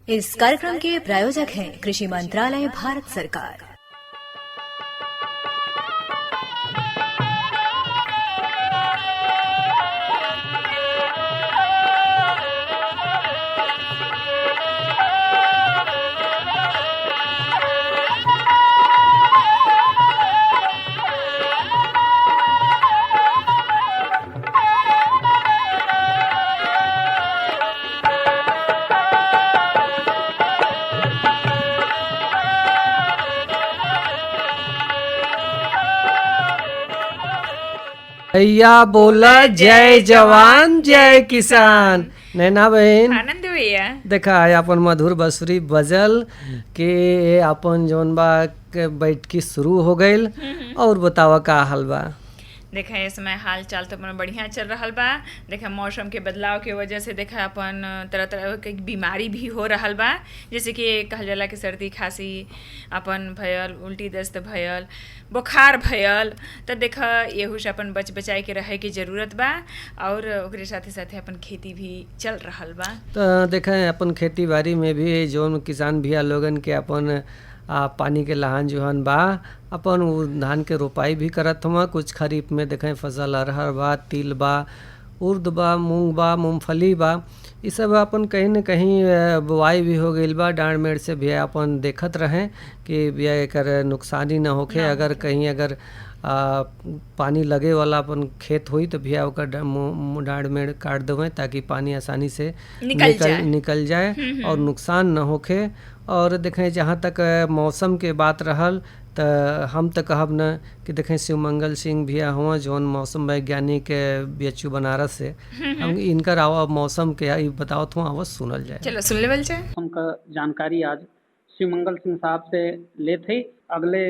इस कार्यक्रम के प्रायोजक हैं कृषि मंत्रालय, भारत सरकार। भैया बोला जय जवान जय किसान। नैना बहन आनंद भैया देखा है अपन मधुर बंसुरी बजल के अपन जौन बा के बैठकी शुरू हो गईल। और बतावा का हाल बा? देखा इस समय हाल चाल तो अपन बढ़िया चल रहा बा। देखा मौसम के बदलाव के वजह से देखा अपन तरह तरह के बीमारी भी हो रहा बा, जैसे कि कहल जाला कि सर्दी खांसी अपन भयल, उल्टी दस्त भयल, बुखार भयल। तो देखा एहू से अपन बच बचाए के रहे की जरूरत बा और ओकरे साथे साथे अपन खेती भी चल रहा बा। तो देखा अपन खेती बाड़ी में भी जौन किसान भैया लोगन के अपन पानी के लहान जोहन बा अपन धान के रोपाई भी करत हुआ। कुछ खरीफ में देखें फसल अरहर बा, तिल बा, उर्द बा, मूंग बा, मूंगफली बा, ये सब अपन कहीं न कहीं बुआई भी हो गई बा। डांड मेड़ से भी अपन देखत रहें कि भैया एकर नुकसानी ना होखे। अगर कहीं अगर पानी लगे वाला अपन खेत हुई तो भैया ओकर डांड मेड़ काट देवें ताकि पानी आसानी से निकल जाए और नुकसान न होखे। और देखें जहाँ तक मौसम के बात रहल तो हम तो कहब न कि देखें शिवमंगल सिंह भैया हुआ जौन मौसम वैज्ञानिक BHU बनारस से, हम इनकर आवा मौसम के बताओ तो आवाज सुनल जाए। चलो सुन लेवल जाए। मौसम का जानकारी आज शिवमंगल सिंह साहब से ले थे। अगले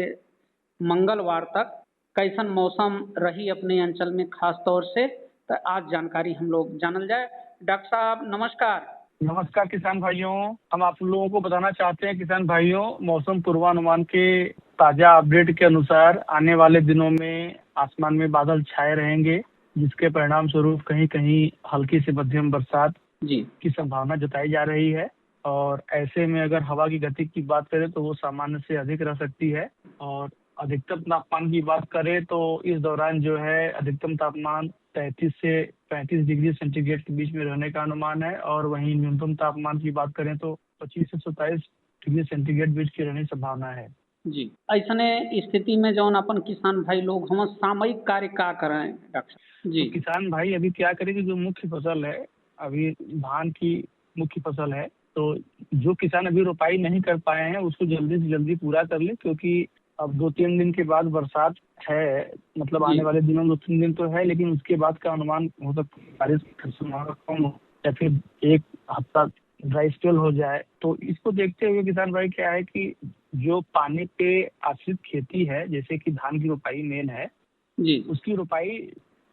मंगलवार तक कैसन मौसम रही अपने अंचल में खास तौर से, तो आज जानकारी हम लोग जानल जाए। डॉक्टर साहब नमस्कार। नमस्कार किसान भाइयों, हम आप लोगों को बताना चाहते हैं किसान भाइयों, मौसम पूर्वानुमान के ताजा अपडेट के अनुसार आने वाले दिनों में आसमान में बादल छाए रहेंगे, जिसके परिणाम स्वरूप कहीं कहीं हल्की से मध्यम बरसात की संभावना जताई जा रही है। और ऐसे में अगर हवा की गति की बात करें तो वो सामान्य से अधिक रह सकती है। और अधिकतम तापमान की बात करें तो इस दौरान जो है अधिकतम तापमान 33 से 35 डिग्री सेंटीग्रेड के बीच में रहने का अनुमान है। और वहीं न्यूनतम तापमान की बात करें तो 25 से 27 डिग्री सेंटीग्रेड बीच की रहने की संभावना है। जी, ऐसने स्थिति में जौन अपन किसान भाई लोग हम सामयिक कार्य का करें डॉक्टर जी? तो किसान भाई अभी क्या करें कि जो मुख्य फसल है अभी धान की मुख्य फसल है, तो जो किसान अभी रोपाई नहीं कर पाए हैं उसको जल्दी से जल्दी पूरा कर ले, क्योंकि अब 2-3 दिन के बाद बरसात है। मतलब आने वाले दिनों में 2-3 दिन तो है, लेकिन उसके बाद का अनुमान हो सकता है बारिश की संभावना कम हो या फिर एक हफ्ता ड्राई स्पेल हो जाए। तो इसको देखते हुए किसान भाई क्या है कि जो पानी पे आश्रित खेती है, जैसे कि धान की रोपाई मेन है जी, उसकी रोपाई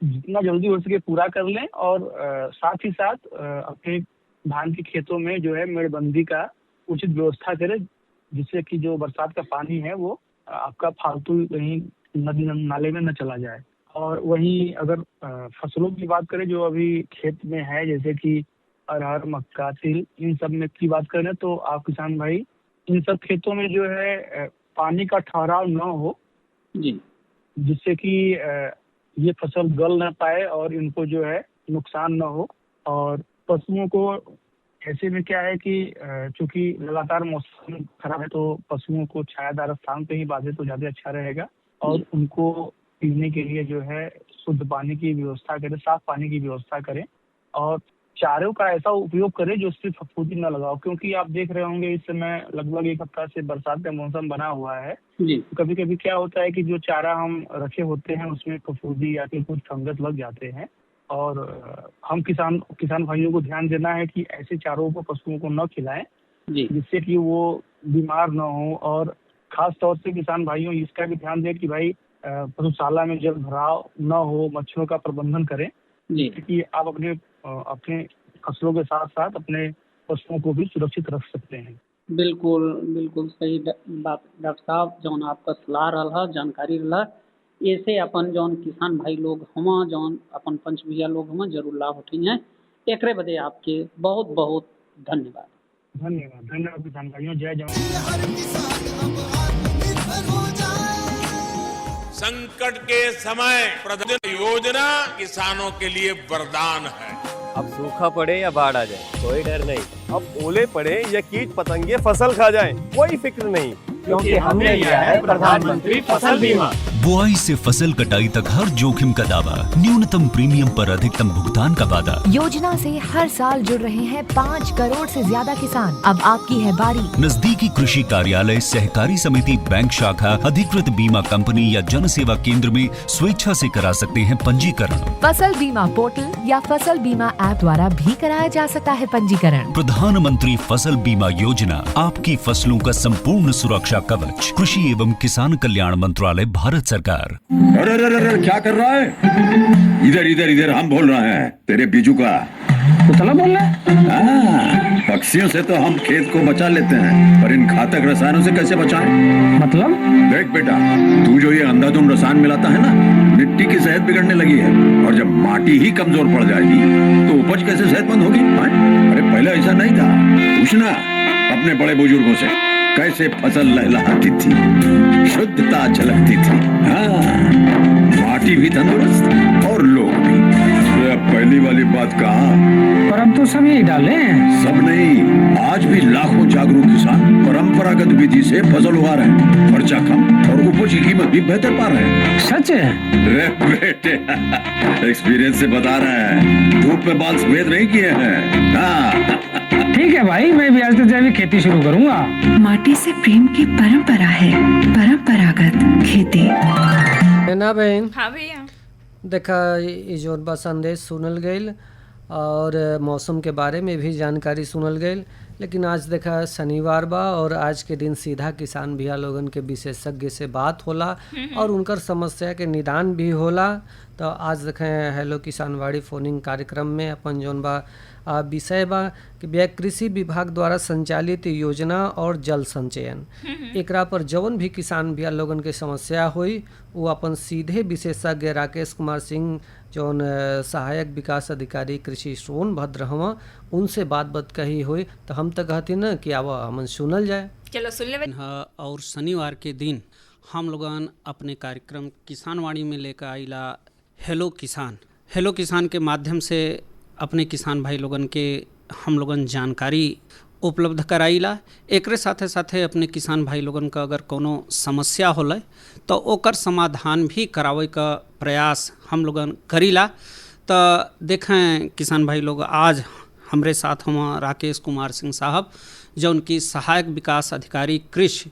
जितना जल्दी हो सके पूरा कर लें। और साथ ही साथ अपने धान के खेतों में जो है मेड़बंदी का उचित व्यवस्था करें, जिससे कि जो बरसात का पानी है वो आपका फालतू कहीं नदी नाले में न चला जाए। और वहीं अगर फसलों की बात करें जो अभी खेत में है, जैसे कि अरहर, मक्का, तिल, इन सब में की बात करें तो आप किसान भाई इन सब खेतों में जो है पानी का ठहराव न हो जी, जिससे कि ये फसल गल न पाए और इनको जो है नुकसान न हो। और पशुओं को ऐसे में क्या है कि चूंकि लगातार मौसम खराब है तो पशुओं को छायादार स्थान पे ही बांधे तो ज्यादा अच्छा रहेगा। और उनको पीने के लिए जो है शुद्ध पानी की व्यवस्था करें, साफ पानी की व्यवस्था करें। और चारों का ऐसा उपयोग करें जो उससे फफूंदी न लगाओ, क्योंकि आप देख रहे होंगे इस समय लगभग एक हफ्ता से बरसात का मौसम बना हुआ है जी। कभी कभी क्या होता है कि जो चारा हम रखे होते हैं उसमें फफूंदी या फिर कुछ फंगस लग जाते हैं। और हम किसान भाइयों को ध्यान देना है कि ऐसे चारों को पशुओं को न खिलाएं जी, जिससे कि वो बीमार न हो। और खास तौर से किसान भाइयों इसका भी ध्यान दें कि भाई पशुशाला में जल भराव न हो, मच्छरों का प्रबंधन करें जी, कि आप अपने फसलों के साथ साथ अपने पशुओं को भी सुरक्षित रख सकते हैं। बिल्कुल बिल्कुल सही बात डॉक्टर साहब, जौन आपका सलाह रहा, जानकारी रहा, ऐसे अपन जौन किसान भाई लोग हम जौन अपन पंच भैया लोग हम जरूर लाभ उठी हैं। एकरे बदे आपके बहुत बहुत धन्यवाद। धन्यवाद जानकारियों। जय जवान। संकट के समय प्रधानमंत्री योजना किसानों के लिए वरदान है। अब सूखा पड़े या बाढ़ आ जाए कोई डर नहीं, अब ओले पड़े या कीट पतंगे फसल खा जाए कोई फिक्र नहीं, क्योंकि हमने लिया है प्रधानमंत्री फसल बीमा। बुआई से फसल कटाई तक हर जोखिम का दावा, न्यूनतम प्रीमियम पर अधिकतम भुगतान का वादा। योजना से हर साल जुड़ रहे हैं 5 करोड़ से ज्यादा किसान। अब आपकी है बारी। नजदीकी कृषि कार्यालय, सहकारी समिति, बैंक शाखा, अधिकृत बीमा कंपनी या जन सेवा केंद्र में स्वेच्छा से करा सकते हैं पंजीकरण। फसल बीमा पोर्टल या फसल बीमा ऐप द्वारा भी कराया जा सकता है पंजीकरण। प्रधानमंत्री फसल बीमा योजना, आपकी फसलों का संपूर्ण सुरक्षा कवच। कृषि एवं किसान कल्याण मंत्रालय, भारत सरकार। अरे अरे अरे क्या कर रहा है? इधर इधर इधर हम बोल रहे हैं तेरे बीजू का। तो चला बोल रहा पक्षियों से तो हम खेत को बचा लेते हैं, पर इन घातक रसायनों से कैसे बचाएं? मतलब? देख बेटा, तू जो ये अंधाधुंध रसायन मिलाता है ना, मिट्टी की सेहत बिगड़ने लगी है। और जब माटी ही कमजोर पड़ जाएगी तो उपज कैसे सेहतमंद होगी? अरे पहले ऐसा नहीं था, पूछना अपने बड़े बुजुर्गों से, कैसे फसल लहलहाती थी, शुद्धता झलकती थी। हाँ, माटी भी तंदुरुस्त और लोग भी। तो अब पहली वाली बात कहा, पर अब तो सब यही डाले हैं। सब नहीं, आज भी लाखों जागरूक किसान परंपरागत विधि से फसल उगा रहे हैं। खर्चा कम और उपज की कीमत भी बेहतर पा रहे हैं। सच है? रे बेटे, एक्सपीरियंस से बता रहे हैं, धूप में बाल सफेद नहीं किए हैं। हाँ। ठीक है भाई, मैं भी आज से जैविक खेती शुरू करूंगा। माटी से प्रेम की परंपरा है, परंपरागत खेती। ना बहन, हाँ भैया, देखा ये जोन बा संदेश सुनल गईल और मौसम के बारे में भी जानकारी सुनल गईल। लेकिन आज देखा शनिवार बा और आज के दिन सीधा किसान भैया लोगन के विशेषज्ञ से बात होला और उनकर समस्या के निदान भी होला। तो आज देखें हेलो किसानवाड़ी फोनिंग कार्यक्रम में अपन जोन बा विषय बा कि भैया कृषि विभाग द्वारा संचालित योजना और जल संचयन, एकरा पर जवन भी किसान भैया लोगन के समस्या हुई वो अपन सीधे विशेषज्ञ राकेश कुमार सिंह जौन सहायक विकास अधिकारी कृषि सोनभद्र हवा, उनसे बात कही हुई। तो हम तो कहती ना कि अब हमन सुनल जाए। चलो सुन ले। और शनिवार के दिन हम लोगन अपने कार्यक्रम किसानवाड़ी में लेकर आइला हेलो किसान के माध्यम से अपने किसान भाई लोगन के हम लोगन जानकारी उपलब्ध कराइला। एकरे साथे साथे अपने किसान भाई लोगन का अगर कोनो समस्या होला तो ओकर समाधान भी करावे का प्रयास हम लोगन करीला। तो देखें किसान भाई लोग, आज हमरे साथ हम राकेश कुमार सिंह साहब जो उनकी सहायक विकास अधिकारी कृषि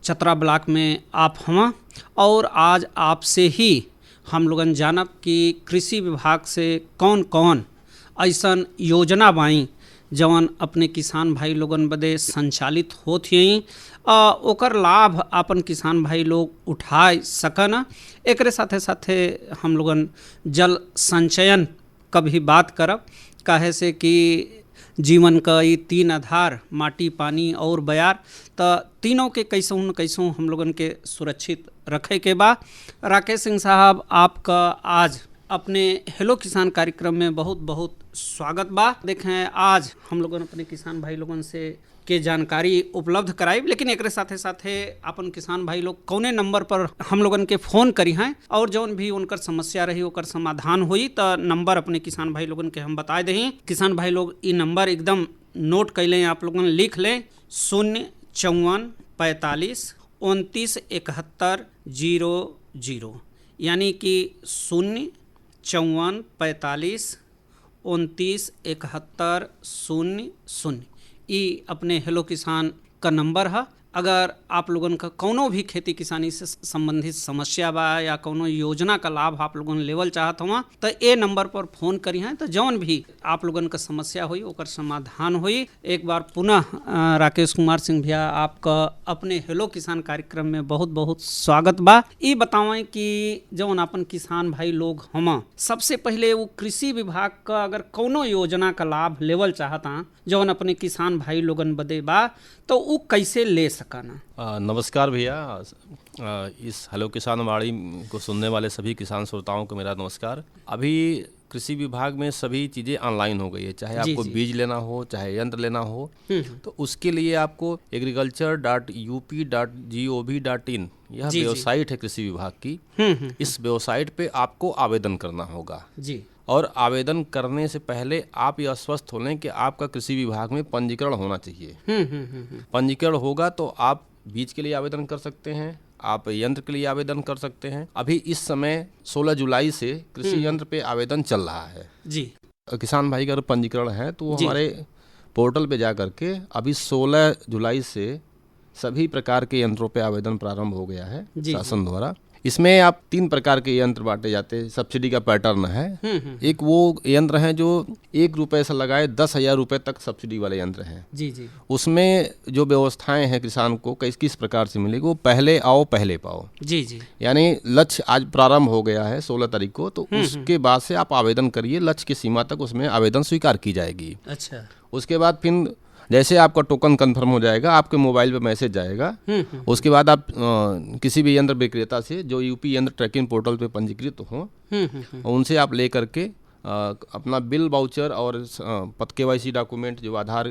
चतरा ब्लॉक में आप हम, और आज आपसे ही हम लोगन जानब कि कृषि विभाग से कौन कौन ऐसन योजना बाई जवन अपने किसान भाई लोगन बदे संचालित होत ही ओकर लाभ अपन किसान भाई लोग उठाए सकन। एकरे साथे साथे हम लोगन जल संचयन का भी बात करब, काहे से कि जीवन का ये 3 आधार माटी, पानी और बयार, तो तीनों के कैसों न कैसों हम लोगन के सुरक्षित रखे के बा। राकेश सिंह साहब, आपका आज अपने हेलो किसान कार्यक्रम में बहुत बहुत स्वागत बा। देखें आज हम लोगन अपने किसान भाई लोगन से के जानकारी उपलब्ध कराई, लेकिन एक साथे साथे अपन किसान भाई लोग कौने नंबर पर हम लोगन के फ़ोन करी हैं और जौन भी उनकर समस्या रही ओकर समाधान हुई, तो नंबर अपने किसान भाई लोगन के हम बता दें। किसान भाई लोग ये नंबर एकदम नोट कर लें, आप लोगन लिख लें 054 45 29 71 00, यानी कि 054 45 29 71 00। ये अपने हेलो किसान का नंबर है। अगर आप लोगन का कोनो भी खेती किसानी से संबंधित समस्या बा या कोनो योजना का लाभ आप लोगन लेवल चाहत हुआ तो ये नंबर पर फ़ोन करी हैं, तो जौन भी आप लोगन का समस्या हुई ओकर समाधान हुई। एक बार पुनः राकेश कुमार सिंह भैया, आपका अपने हेलो किसान कार्यक्रम में बहुत बहुत स्वागत बा। ये बतावें कि जौन अपन किसान भाई लोग हम सबसे पहले वो कृषि विभाग का अगर कोनो योजना का लाभ लेवल चाहता जौन अपने किसान भाई लोगन बदे बा तो वो कैसे ले सकना। नमस्कार भैया, इस हेलो किसान वाड़ी को सुनने वाले सभी किसान श्रोताओं को मेरा नमस्कार। अभी कृषि विभाग में सभी चीज़ें ऑनलाइन हो गई है, चाहे आपको बीज लेना हो, चाहे यंत्र लेना हो, तो उसके लिए आपको agriculture.up.gov.in यह वेबसाइट है कृषि विभाग की। इस वेबसाइट पे आपको आवेदन करना होगा जी। और आवेदन करने से पहले आप यह स्वस्थ हो लें कि आपका कृषि विभाग में पंजीकरण होना चाहिए। पंजीकरण होगा तो आप बीज के लिए आवेदन कर सकते हैं, आप यंत्र के लिए आवेदन कर सकते हैं। अभी इस समय 16 जुलाई से कृषि यंत्र पे आवेदन चल रहा है जी। किसान भाई का अगर पंजीकरण है तो वो हमारे पोर्टल पे जा करके अभी 16 जुलाई से सभी प्रकार के यंत्रों पे आवेदन प्रारंभ हो गया है शासन द्वारा। इसमें आप 3 प्रकार के यंत्र बांटे जाते हैं, सब्सिडी का पैटर्न है। एक वो यंत्र है जो 1 रुपये से लगाए 10,000 रुपये तक सब्सिडी वाले यंत्र हैं जी जी। उसमें जो व्यवस्थाएं हैं किसान को किस प्रकार से मिलेगी, वो पहले आओ पहले पाओ जी जी। यानी लक्ष्य आज प्रारंभ हो गया है 16 तारीख को, तो उसके बाद से आप आवेदन करिए, लक्ष्य की सीमा तक उसमें आवेदन स्वीकार की जाएगी। अच्छा। उसके बाद फिर जैसे आपका टोकन कंफर्म हो जाएगा, आपके मोबाइल पे मैसेज जाएगा। उसके बाद आप किसी भी यंत्र विक्रेता से जो यूपी यंत्र ट्रैकिंग पोर्टल पे पंजीकृत हो, उनसे आप ले करके अपना बिल वाउचर और KYC डॉक्यूमेंट जो आधार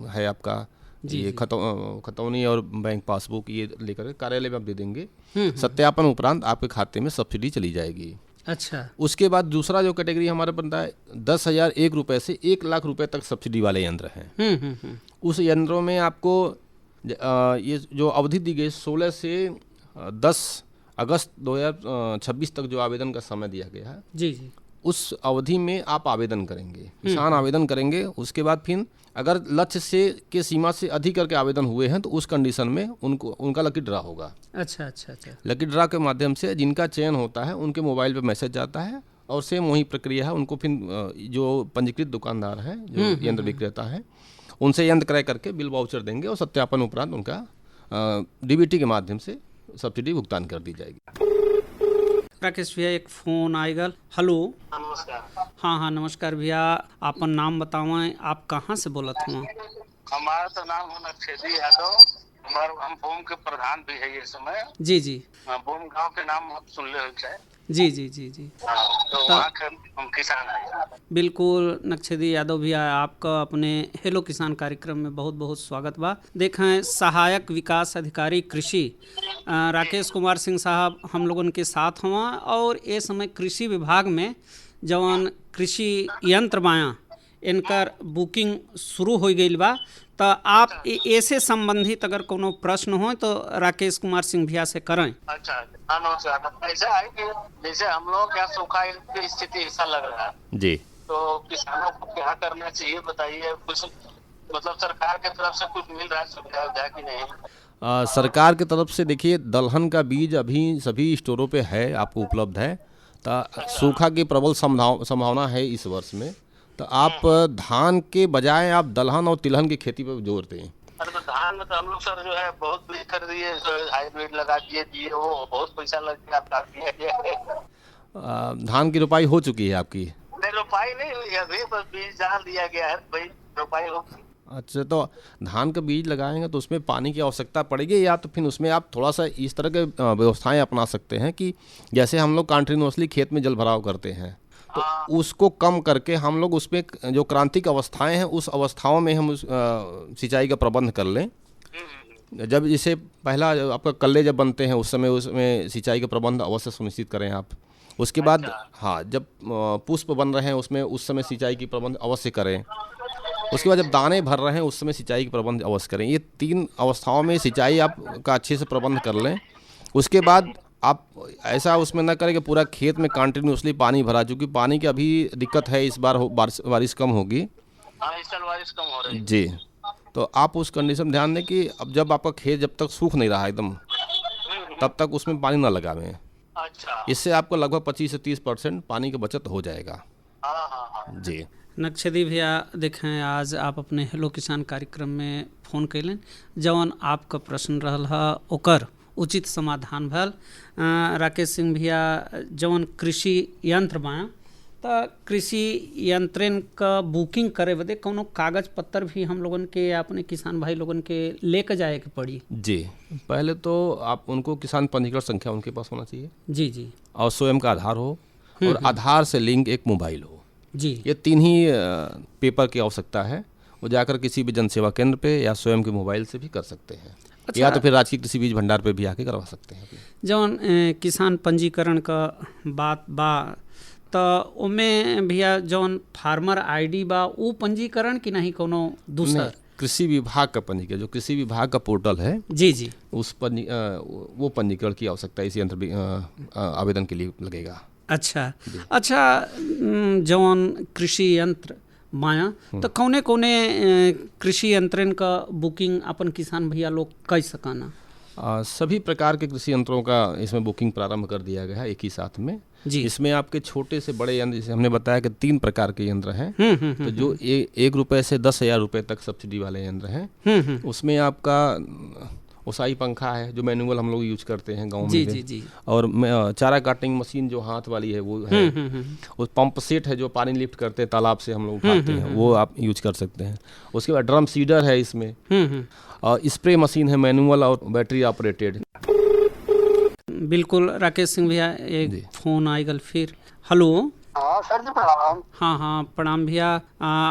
है आपका, ये खतौनी और बैंक पासबुक, ये लेकर कार्यालय में आप दे देंगे। सत्यापन उपरांत आपके खाते में सब्सिडी चली जाएगी। अच्छा। उसके बाद दूसरा जो कैटेगरी हमारे बनता है 10,001 रुपये से 1 लाख रुपए तक सब्सिडी वाले यंत्र हैं। उस यंत्रों में आपको ये जो अवधि दी गई 16 से 10 अगस्त 2026 तक जो आवेदन का समय दिया गया है जी जी, उस अवधि में आप आवेदन करेंगे, किसान आवेदन करेंगे। उसके बाद फिर अगर लक्ष्य से के सीमा से अधिक करके आवेदन हुए हैं तो उस कंडीशन में उनका लकी ड्रा होगा। अच्छा अच्छा अच्छा। लकी ड्रा के माध्यम से जिनका चयन होता है उनके मोबाइल पे मैसेज जाता है और सेम वही प्रक्रिया है। उनको फिर जो पंजीकृत दुकानदार हैं, जो यंत्र विक्रेता है, उनसे यंत्र क्रय करके बिल वाउचर देंगे और सत्यापन उपरांत उनका DBT के माध्यम से सब्सिडी भुगतान कर दी जाएगी। राकेश भैया एक फोन आएगा। हेलो नमस्कार। हाँ नमस्कार भैया, आपन नाम बतावें, आप कहाँ से बोलत हुआ? हमारा तो नाम है नक्शेदी यादव, हम भूम के प्रधान भी है ये समय जी जी। भूम गांव के नाम आप सुन ले जी जी जी जी। तो वहाँ के हम किसान हैं। बिल्कुल नक्शेदी यादव भैया, आपका अपने हेलो किसान कार्यक्रम में बहुत बहुत स्वागत बा। देखें सहायक विकास अधिकारी कृषि राकेश कुमार सिंह साहब हम लोगन के साथ हुआ और ये समय कृषि विभाग में जवन कृषि यंत्र बाया इनकर बुकिंग शुरू हो गई बा। तो आप ऐसे संबंधित अगर कोनो प्रश्न हो तो राकेश कुमार सिंह भैया से करें। अच्छा ऐसा है कि जैसे हम लोग क्या सूखा की स्थिति ऐसा लग रहा है जी, तो किसानों को क्या करना चाहिए बताइए। कुछ मतलब सरकार की तरफ से कुछ मिल रहा है सुविधा कि नहीं? सरकार की तरफ से देखिए दलहन का बीज अभी सभी स्टोरों पे है, आपको उपलब्ध है। तो सूखा की प्रबल संभावना है इस वर्ष में, तो आप धान के बजाय आप दलहन और तिलहन की खेती पर जोर दें। अरे तो धान में तो हम लोग सर जो है बहुत बीज कर दिए, हाइब्रिड लगा दिए वो बहुत पैसा लग गया। धान की रोपाई हो चुकी है आपकी? नहीं रोपाई नहीं हुई अभी, बस बीज डाल दिया गया है, भाई रोपाई होगी। अच्छा, तो धान का बीज लगाएंगे तो उसमें पानी की आवश्यकता पड़ेगी, या तो फिर उसमें आप थोड़ा सा इस तरह के व्यवस्थाएं अपना सकते हैं कि जैसे हम लोग कंटिन्यूअसली खेत में जल भराव करते हैं तो उसको कम करके हम लोग उसमें जो क्रांतिक अवस्थाएं हैं उस अवस्थाओं में हम सिंचाई का प्रबंध कर लें। जब जैसे पहला आपका कल्ले जब बनते हैं उस समय उसमें सिंचाई का प्रबंध अवश्य सुनिश्चित करें आप। उसके बाद हाँ, जब पुष्प बन रहे हैं उसमें उस समय सिंचाई की प्रबंध अवश्य करें। उसके बाद जब दाने भर रहे हैं उस समय सिंचाई की प्रबंध अवश्य करें। ये 3 अवस्थाओं में सिंचाई आप का अच्छे से प्रबंध कर लें। उसके बाद आप ऐसा उसमें ना करें कि पूरा खेत में कंटिन्यूसली पानी भरा, चूँकि पानी की अभी दिक्कत है, इस बार बारिश कम होगी। इस साल बारिश कम हो रही है जी, तो आप उस कंडीशन ध्यान दें कि अब जब आपका खेत जब तक सूख नहीं रहा एकदम तब तक उसमें पानी ना लगावें। अच्छा, इससे आपको लगभग 25 से 30% पानी की बचत हो जाएगा। जी नक्शेदी भैया, देखें आज आप अपने हेलो किसान कार्यक्रम में फ़ोन कैलें, जवन आपका प्रश्न रहल है ओकर उचित समाधान भल। राकेश सिंह भैया, जवन कृषि यंत्र बाया तो कृषि यंत्रन का बुकिंग करे बदे कौनो कागज पत्तर भी हम लोगन के अपने किसान भाई लोगन के लेकर जाए के पड़ी? जी, पहले तो आप उनको किसान पंजीकरण संख्या उनके पास होना चाहिए जी जी, और स्वयं का आधार हो और आधार से लिंक एक मोबाइल हो जी, ये 3 ही पेपर की आवश्यकता है। वो जाकर किसी भी जन सेवा केंद्र पे या स्वयं के मोबाइल से भी कर सकते हैं। अच्छा। या तो फिर राजकीय कृषि बीज भंडार पे भी आके करवा सकते हैं। जौन किसान पंजीकरण का बात बा तो उमें भैया जौन फार्मर आईडी बा वो पंजीकरण की नहीं कोनो दूसरा? कृषि विभाग का पंजीकरण, जो कृषि विभाग का पोर्टल है जी जी, उस पर वो पंजीकरण की आवश्यकता इस यंत्र आवेदन के लिए लगेगा। अच्छा अच्छा, जौन कृषि यंत्र माया तो कौने कौने कृषि यंत्रन का बुकिंग अपन किसान भैया लोग कर सकाना? सभी प्रकार के कृषि यंत्रों का इसमें बुकिंग प्रारंभ कर दिया गया है एक ही साथ में जी। इसमें आपके छोटे से बड़े यंत्र, जैसे हमने बताया कि 3 प्रकार के यंत्र हैं, तो जो 1 रुपये से 10,000 रुपये तक सब्सिडी वाले यंत्र हैं, उसमें आपका ओसाई पंखा है जो मैनुअल हम लोग यूज करते हैं गांव में जी, जी। और चारा काटिंग मशीन जो हाथ वाली है वो है, और पंप सेट है जो पानी लिफ्ट करते हैं तालाब से हम लोग उठाते हैं, वो आप यूज कर सकते हैं। उसके बाद ड्रम सीडर है इसमें, और स्प्रे मशीन है मैनुअल और बैटरी ऑपरेटेड। बिल्कुल राकेश सिंह भैया, एक फोन आएगा फिर। हेलो सर जी प्रणाम। हाँ हाँ प्रणाम भैया,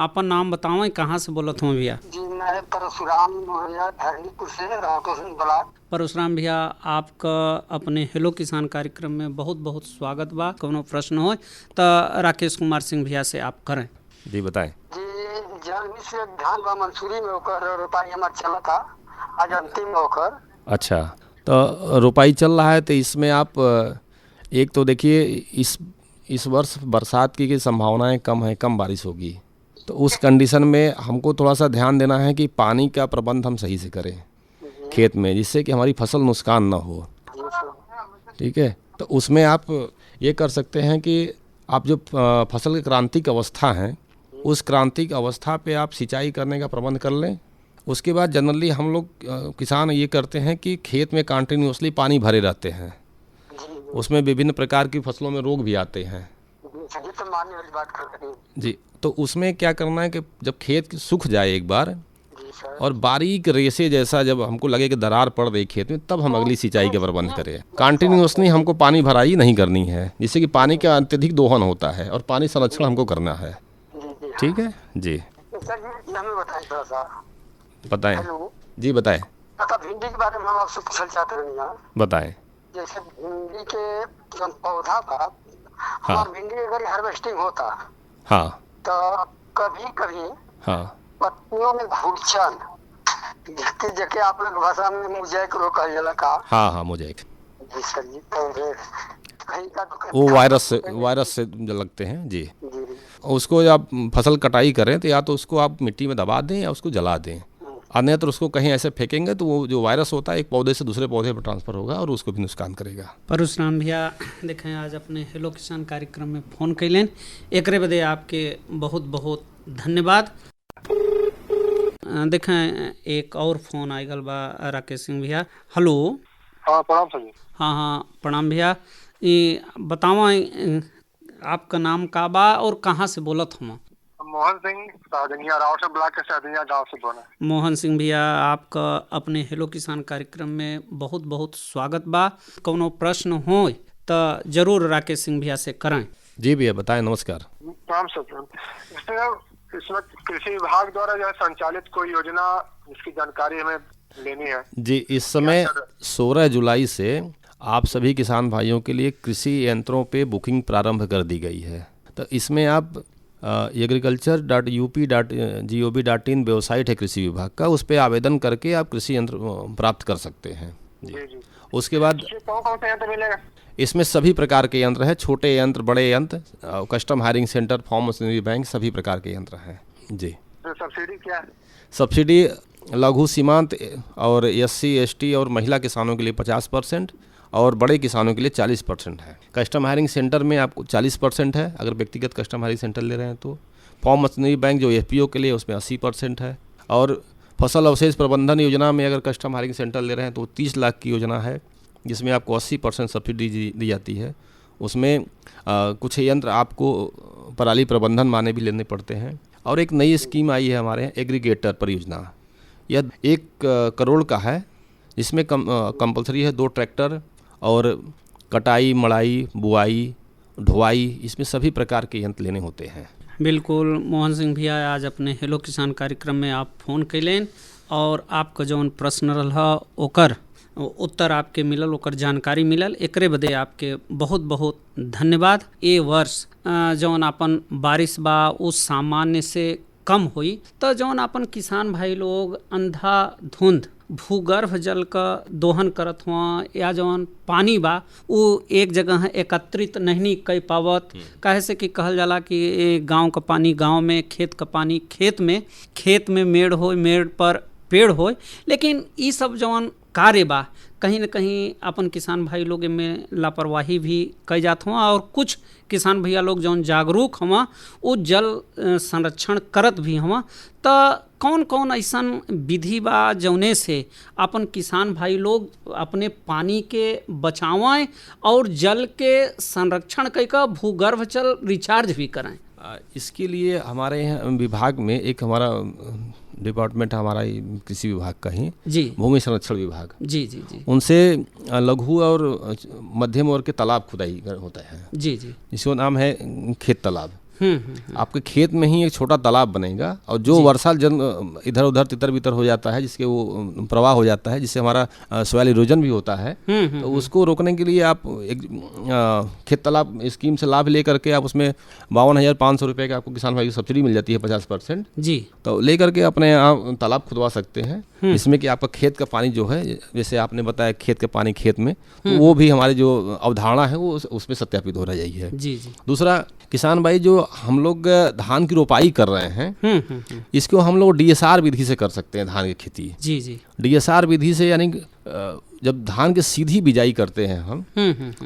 अपन नाम बताओ, कहाँ से बोलत हूँ भैया? जी मैं परशुराम भैया धरणीपुर से राकेश ब्लॉक। परशुराम भैया, आपका अपने हेलो किसान कार्यक्रम में बहुत बहुत स्वागत बा। कोनो प्रश्न हो तो राकेश कुमार सिंह भैया से आप करें। जी बताएं। जी जल्दी से धान बा मंसूरी में होकर रोपाई हमार चला था, आज अंतिम होकर। अच्छा, तो रोपाई चल रहा है, तो इसमें आप एक तो देखिए इस वर्ष बरसात की संभावनाएं कम है, कम बारिश होगी, तो उस कंडीशन में हमको थोड़ा सा ध्यान देना है कि पानी का प्रबंध हम सही से करें खेत में, जिससे कि हमारी फसल नुकसान ना हो। ठीक है, तो उसमें आप ये कर सकते हैं कि आप जो फसल की क्रांतिक अवस्था है, उस क्रांतिक अवस्था पे आप सिंचाई करने का प्रबंध कर लें। उसके बाद जनरली हम लोग किसान ये करते हैं कि खेत में कंटिन्यूसली पानी भरे रहते हैं, उसमें विभिन्न प्रकार की फसलों में रोग भी आते हैं जी। तो उसमें क्या करना है कि जब खेत सूख जाए एक बार और बारीक रेसे जैसा जब हमको लगे कि दरार पड़ रही खेत में, तब हम अगली सिंचाई के प्रबंध करें। कंटिन्यूसली हमको पानी भराई नहीं करनी है, जिससे कि पानी का अत्यधिक दोहन होता है, और पानी संरक्षण हमको करना है। ठीक है जी, बताएं जी, बताएं। भिंडी के बारे में हम आपसे पूछना चाहते हैं। बताएं। जैसे भिंडी के पौधा का हमारा भिंडी अगर हार्वेस्टिंग होता, हाँ, तो कभी कभी हाँ पत्तियों में घुलचन, जैसे आप लोग भाषा में मोज़ेक रोग कहा जाला का? हाँ हाँ मोज़ेक। जी सर जी, तो वो वायरस से लगते हैं जी। उसको जब आप फसल कटाई करें तो या तो उसको आप मिट्टी में दबा दें या उसको जला दें, अन्यत्र उसको कहीं ऐसे फेंकेंगे तो वो जो वायरस होता है एक पौधे से दूसरे पौधे पर ट्रांसफर होगा और उसको भी नुकसान करेगा। परशुराम भैया देखें, आज अपने हेलो किसान कार्यक्रम में फ़ोन कैलें, एक बदे आपके बहुत बहुत धन्यवाद। देखें एक और फ़ोन आएगा बा राकेश सिंह भैया। हेलो हाँ प्रणाम सर जी। हाँ हाँ प्रणाम भैया, ये बतावा आपका नाम का बा और कहाँ से बोलत हम? मोहन सिंह साधनिया राव से ब्लॉक के साधनिया गांव से बोला। मोहन सिंह भैया, आपका अपने हेलो किसान कार्यक्रम में बहुत बहुत स्वागत बा। कोनो प्रश्न हो तो जरूर राकेश सिंह भैया से करें। जी भैया बताएं। नमस्कार। राम सर, इसमें कृषि विभाग द्वारा जो संचालित कोई योजना जिसकी जानकारी हमें लेनी है जी। इस समय 16 जुलाई से आप सभी किसान भाइयों के लिए कृषि यंत्रों पे बुकिंग प्रारंभ कर दी गई है। तो इसमें आप agriculture.up.gov.in वेबसाइट है कृषि विभाग का, उस पर आवेदन करके आप कृषि यंत्र प्राप्त कर सकते हैं जी। उसके बाद कौन-कौन सा यंत्र मिलेगा? इसमें सभी प्रकार के यंत्र हैं, छोटे यंत्र, बड़े यंत्र, custom hiring centre, farm machinery bank, सभी प्रकार के यंत्र हैं जी। तो सब्सिडी क्या है? सब्सिडी लघु सीमांत और SC ST और महिला किसानों के लिए 50% और बड़े किसानों के लिए 40% है। कस्टम हायरिंग सेंटर में आपको 40% है अगर व्यक्तिगत कस्टम हायरिंग सेंटर ले रहे हैं तो। फार्म मशीनरी बैंक जो FPO के लिए उसमें 80% है। और फसल अवशेष प्रबंधन योजना में अगर कस्टम हायरिंग सेंटर ले रहे हैं तो 30 लाख की योजना है, जिसमें आपको 80% सब्सिडी दी जाती है। उसमें कुछ यंत्र आपको पराली प्रबंधन माने भी लेने पड़ते हैं। और एक नई स्कीम आई है हमारे यहाँ, एग्रीगेटर परियोजना, यह 1 करोड़ का है, जिसमें कंपलसरी है 2 ट्रैक्टर और कटाई, मड़ाई, बुआई, ढुआई, इसमें सभी प्रकार के यंत्र लेने होते हैं। बिल्कुल मोहन सिंह भैया, आज अपने हेलो किसान कार्यक्रम में आप फ़ोन कैलें और आपका जौन प्रश्न रहा ओकर उत्तर आपके मिलल, ओकर जानकारी मिलल, एकरे बदे आपके बहुत बहुत धन्यवाद। ये वर्ष जौन अपन बारिश बा उस सामान्य से कम हुई, तो जौन अपन किसान भाई लोग अंधाधुंध भूगर्भ जल का दोहन करत हुआ या जौन पानी बा वो एक जगह एकत्रित नहीं कर पावत, काहे से कि कहल जाला कि गांव का पानी गांव में, खेत का पानी खेत में, खेत में मेड़ हो, मेड़ पर पेड़ हो, लेकिन ये सब जौन कार्य बा कहीं न कहीं अपन किसान भाई लोग में लापरवाही भी कई जात हुआ और कुछ किसान भैया लोग जौन जागरूक हुआ वो जल संरक्षण करत भी हुआ। तो कौन कौन ऐसा विधि बा जौने से अपन किसान भाई लोग अपने पानी के बचावें और जल के संरक्षण करके भूगर्भ जल रिचार्ज भी करें? इसके लिए हमारे यहाँ विभाग में एक हमारा डिपार्टमेंट हमारा कृषि विभाग का ही जी, भूमि संरक्षण विभाग जी जी जी, उनसे लघु और मध्यम वर्ग के तालाब खुदाई होता है जी जी, जिसका नाम है खेत तालाब। आपके खेत में ही एक छोटा तालाब बनेगा और जो वर्षा जल इधर उधर तितर बितर हो जाता है, जिसके वो प्रवाह हो जाता है, जिससे हमारा सॉइल इरोजन भी होता है, तो उसको रोकने के लिए आप एक खेत तालाब स्कीम से लाभ ले करके आप उसमें 52,500 रुपये का आपको किसान भाई की सब्सिडी मिल जाती है 50% जी, तो ले करके अपने यहाँ तालाब खुदवा सकते हैं। इसमें कि आपका खेत का पानी जो है, जैसे आपने बताया खेत का पानी खेत में, तो वो भी हमारी जो अवधारणा है वो उसमें सत्यापित हो रही है। जी जी। दूसरा, किसान भाई जो हम लोग धान की रोपाई कर रहे हैं इसको हम लोग DSR विधि से कर सकते हैं धान की खेती। जी जी। DSR विधि से यानी जब धान की सीधी बिजाई करते हैं हम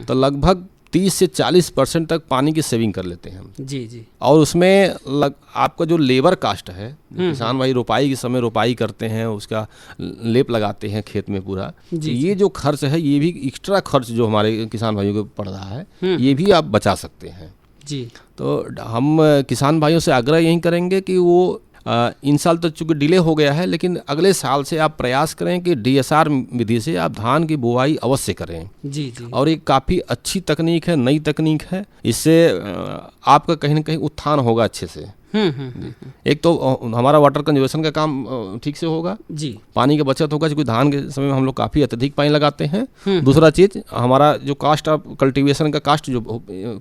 तो लगभग 30 से 40% तक पानी की सेविंग कर लेते हैं हम। जी जी। और उसमें आपका जो लेबर कास्ट है, किसान भाई रोपाई के समय रोपाई करते हैं, उसका लेप लगाते हैं खेत में पूरा, ये जो खर्च है ये भी एक्स्ट्रा खर्च जो हमारे किसान भाइयों को पड़ रहा है ये भी आप बचा सकते हैं। जी। तो हम किसान भाइयों से आग्रह यही करेंगे कि वो इन साल तो चूँकि डिले हो गया है, लेकिन अगले साल से आप प्रयास करें कि DSR विधि से आप धान की बुआई अवश्य करें। जी जी। और ये काफ़ी अच्छी तकनीक है, नई तकनीक है, इससे आपका कहीं ना कहीं उत्थान होगा अच्छे से। एक तो हमारा वाटर कंजर्वेशन का काम ठीक से होगा जी, पानी की बचत होगा, क्योंकि धान के समय में हम लोग काफ़ी अत्यधिक पानी लगाते हैं। दूसरा चीज़, हमारा जो कास्ट ऑफ कल्टीवेशन का कास्ट जो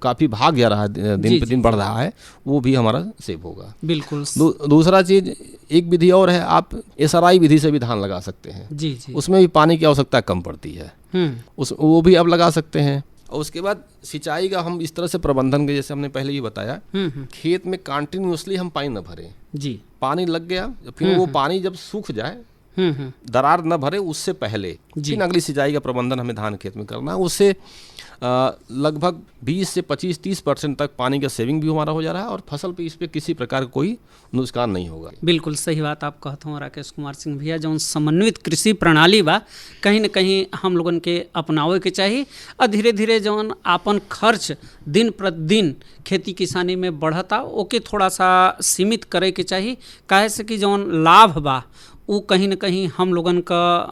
काफ़ी भाग जा रहा है, दिन पे दिन बढ़ रहा है, वो भी हमारा सेव होगा। बिल्कुल। दूसरा चीज़, एक विधि और है, आप SRI विधि से भी धान लगा सकते हैं। जी जी। उसमें भी पानी की आवश्यकता कम पड़ती है, वो भी आप लगा सकते हैं। और उसके बाद सिंचाई का हम इस तरह से प्रबंधन के, जैसे हमने पहले ही बताया, खेत में कंटिन्यूअसली हम पानी न भरें। जी। पानी लग गया, फिर वो पानी जब सूख जाए, दरार न भरे उससे पहले फिर अगली सिंचाई का प्रबंधन हमें धान खेत में करना है। उससे लगभग 20 से 25-30% तक पानी का सेविंग भी हमारा हो जा रहा है और फसल पे इस पे किसी प्रकार का कोई नुकसान नहीं होगा। बिल्कुल सही बात आप कहते हो राकेश कुमार सिंह भैया। जो समन्वित कृषि प्रणाली बा कहीं न कहीं हम लोगन के अपनावे के चाहिए और धीरे धीरे जौन आपन खर्च दिन प्रतिदिन खेती किसानी में बढ़ता ओके थोड़ा सा सीमित करे के चाहिए, काहे से कि जौन लाभ बा वो कहीं न कहीं हम लोगन का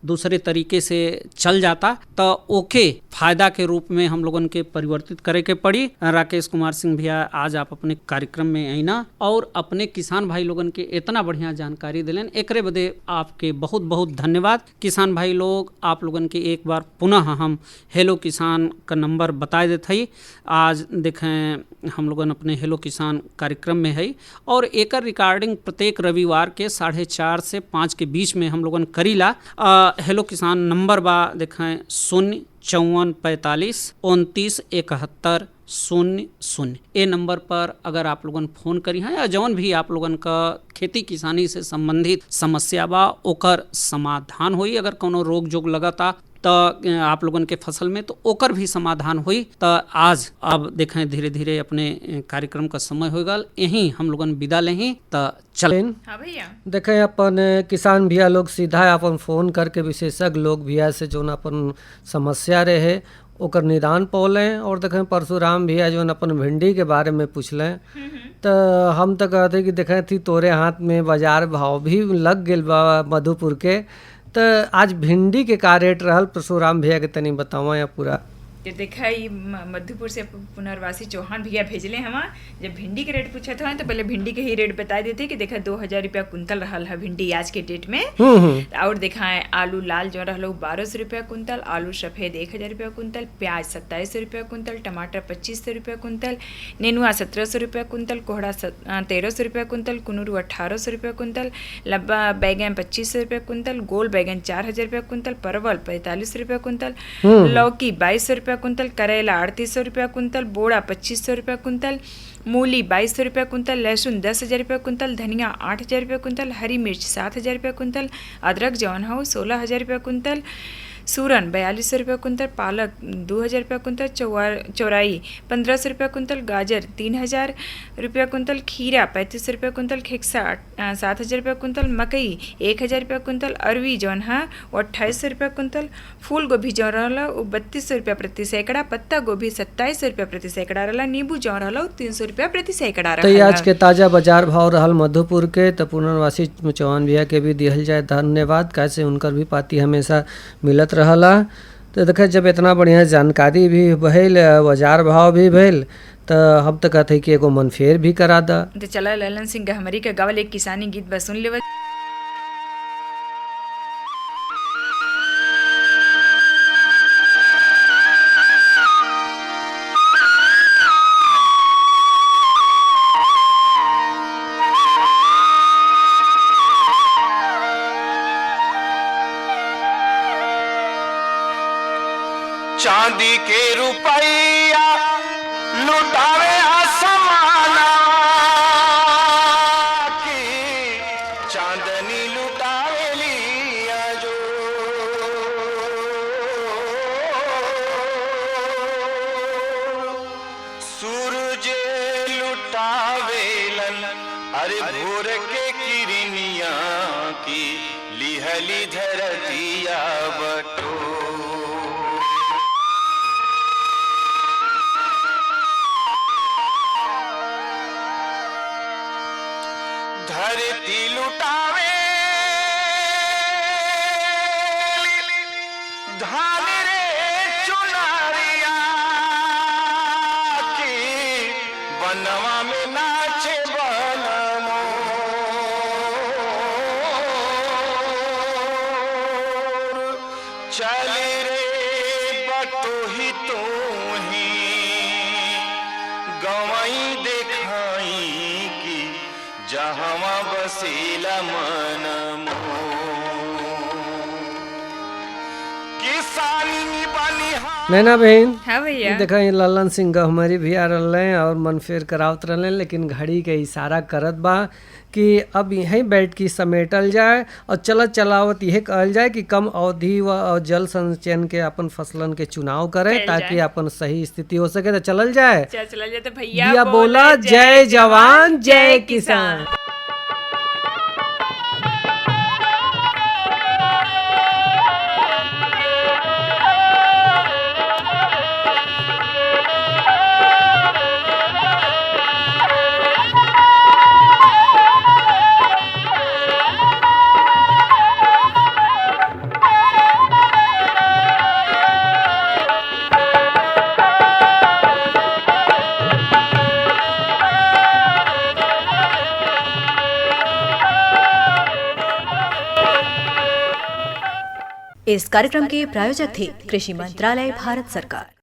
दूसरे तरीके से चल जाता, तो ओके फायदा के रूप में हम लोगन के परिवर्तित करे के पड़ी। राकेश कुमार सिंह भैया, आज आप अपने कार्यक्रम में आईना और अपने किसान भाई लोगन के इतना बढ़िया जानकारी दिलेन, एकरे बदे आपके बहुत बहुत धन्यवाद। किसान भाई लोग, आप लोगन के एक बार पुनः हम हेलो किसान का नंबर बता देते ही। आज देखें हम लोगन अपने हेलो किसान कार्यक्रम में है और एकर रिकॉर्डिंग प्रत्येक रविवार के 4:30 से 5 के बीच में हम लोगन करीला। हेलो किसान नंबर बा देखें 05445299170। ए नंबर पर अगर आप लोगन फ़ोन करी हैं या जौन भी आप लोगन का खेती किसानी से संबंधित समस्या बा ओकर समाधान होई। अगर कोनो रोग जोग लगता तो आप लोगन के फसल में तो ओकर भी समाधान हुई। तो आज अब देखें धीरे धीरे अपने कार्यक्रम का समय हो गल, यहीं हम लोगन विदा लें तो चलें। हाँ भैया, देखें अपन किसान भैया लोग सीधा अपन फ़ोन करके विशेषज्ञ लोग भैया से जो अपन समस्या रहे ओकर निदान पौलें। और देखें परशुराम भैया जो अपन भिंडी के बारे में पूछलें तो हम तो कहते कि देखें थी तोरे हाथ में बाजार भाव भी लग गए बा मधुपुर के। तो आज भिंडी के का रेट रहल परशुराम भैया के तनी बतावा या पूरा। ये देखा ये मधुपुर से पुनर्वासी चौहान भैया भेजले हवा। जब भिंडी के रेट पूछत हवा तो पहले भिंडी के ही रेट बता देते कि देखा 2000 रुपया कुंतल रहल है भिंडी आज के डेट में। और देखा है आलू लाल जो रहल 1200 रुपया कुंतल, आलू सफेद 1000 रुपया कुंतल, प्याज 2700 रुपया कुंतल, टमाटर 2500 रुपया कुंतल, नेनुआ 1700 रुपया कुंतल, कोहड़ा 1300 रुपया कुंतल, कुनूरू 1800 रुपया कुंतल, लब्बा बैगन 2500 रुपया कुंतल, गोल बैगन 4000 रुपया कुंतल, परवल 45 रुपया कुंतल, लौकी 2200 रुपया कुंतल, करेला 3800 रुपया कुंतल, बोड़ा 2500 रुपया कुंतल, मूली 2200 रुपया कुंतल, लहसुन 10,000 रुपया कुंतल, धनिया 8,000 रुपया कुंतल, हरी मिर्च 7,000 रुपया कुंतल, अदरक जौन हो 16,000 रुपया कुंतल, सूरन 4200 रुपया कुंतल, पालक 2000 रुपया कुंतल, चौराई 1500 रुपया कुंतल, गाजर 3000 रुपया कुंतल, खीरा 3500 रुपया कुंतल, खेक्सा 7000 रुपया कुंतल, मकई 1000 रुपया कुंतल, अरवी जौन है वो 2800 रुपया कुंतल, फूल गोभी जौन रहला वो 3200 रुपया प्रति सैकड़ा, पत्ता गोभी 2700 रुपया प्रति सैकड़ा रहला, नींबू जौन रहला 300 रुपया प्रति सैकड़ा रहला। तो आज के ताजा बाजार भाव रहल मधुपुर के। तो पुनर्वासी चौहान भैया के भी दिहल जाए धन्यवाद, कैसे उनकर भी पाती हमेशा मिलत रहला। तो देखे जब इतना बढ़िया जानकारी भी भइल, बाजार भाव भी भइल, तो हम तो कहते कि एगो मन फेर भी करा दा। तो चला ललन सिंह गहमरी के गावल एक किसानी गीत बस सुन लेवा। चांदी के रुपया लुटावे आसमाना की, चांदनी लुटावे लिया जो, सूरज लुटावेलन अरे भोर के किरनिया की, लिहली धरतिया बटो। धरती लुटावे धान रे चुनारिया की, बनवा में नाचे बनमो, चल रे बटोही तो ही गवाई देखाई की, जहाँ बसीला मन किसानी बनिहार। नैना बहन, हाँ भैया, देखा ललन सिंह गहमरी भी आ रहे और मन फेर करावत रहे, लेकिन घड़ी के इशारा करत बा कि अब यहीं बैठ के समेटल जाए और चलत चलावत यह कहल जाए कि कम अवधि व जल संचयन के अपन फसलन के चुनाव करें ताकि अपन सही स्थिति हो सके। तो चलल जाए, चलल जाए। तो भैया बोला जय जवान जय किसान। इस कार्यक्रम के प्रायोजक थे कृषि मंत्रालय भारत सरकार।